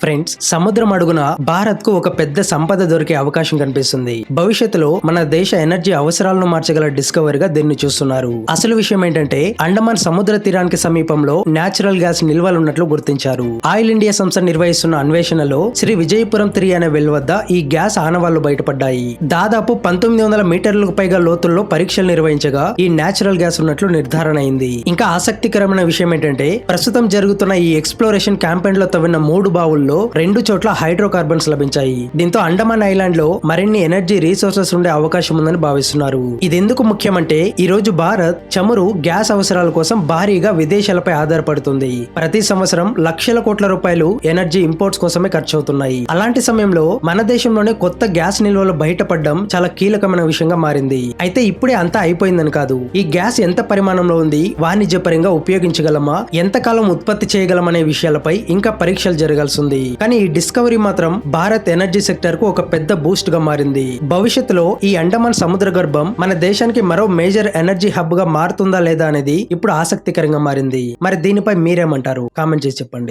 Friends, సముద్రం అడుగున భారత్ కు ఒక పెద్ద సంపద దొరికే అవకాశం కనిపిస్తుంది. భవిష్యత్తులో మన దేశ ఎనర్జీ అవసరాలను మార్చగల డిస్కవరీగా దీన్ని చూస్తున్నారు. అసలు విషయం ఏంటంటే, అండమాన్ సముద్ర తీరానికి సమీపంలో నేచురల్ గ్యాస్ నిల్వలున్నట్లు గుర్తించారు. ఆయిల్ ఇండియా సంస్థ నిర్వహిస్తున్న అన్వేషణలో శ్రీ విజయపురం 3 అనే వెల్ వద్ద ఈ గ్యాస్ ఆనవాళ్లు బయటపడ్డాయి. దాదాపు 1900 మీటర్లకు పైగా లోతుల్లో పరీక్షలు నిర్వహించగా ఈ నేచురల్ గ్యాస్ ఉన్నట్లు నిర్ధారణ అయింది. ఇంకా ఆసక్తికరమైన విషయం ఏంటంటే, ప్రస్తుతం జరుగుతున్న ఈ ఎక్స్ప్లోరేషన్ క్యాంపెయిన్ లో తవ్విన 3 బావుల్లో 2 చోట్ల హైడ్రోకార్బన్స్ లభించాయి. దీంతో అండమాన్ ఐలాండ్ లో మరిన్ని ఎనర్జీ రీసోర్సెస్ ఉండే అవకాశం ఉందని భావిస్తున్నారు. ఇది ఎందుకు ముఖ్యమంటే, ఈ రోజు భారత్ చమురు, గ్యాస్ అవసరాల కోసం భారీగా విదేశాలపై ఆధారపడుతుంది. ప్రతి సంవత్సరం లక్షల కోట్ల రూపాయలు ఎనర్జీ ఇంపోర్ట్స్ కోసమే ఖర్చు అవుతున్నాయి. అలాంటి సమయంలో మన దేశంలోనే కొత్త గ్యాస్ నిల్వలు బయటపడడం చాలా కీలకమైన విషయంగా మారింది. అయితే ఇప్పుడే అంతా అయిపోయిందని కాదు. ఈ గ్యాస్ ఎంత పరిమాణంలో ఉంది, వాణిజ్యపరంగా ఉపయోగించగలమా, ఎంతకాలం ఉత్పత్తి చేయగలమనే విషయాలపై ఇంకా పరీక్షలు జరగాల్సి ఉంది. కానీ ఈ డిస్కవరీ మాత్రం భారత్ ఎనర్జీ సెక్టర్ కు ఒక పెద్ద బూస్ట్ గా మారింది. భవిష్యత్తులో ఈ అండమాన్ సముద్ర గర్భం మన దేశానికి మరో మేజర్ ఎనర్జీ హబ్ గా మారుతుందా లేదా అనేది ఇప్పుడు ఆసక్తికరంగా మారింది. మరి దీనిపై మీరేమంటారు? కామెంట్ చేసి చెప్పండి.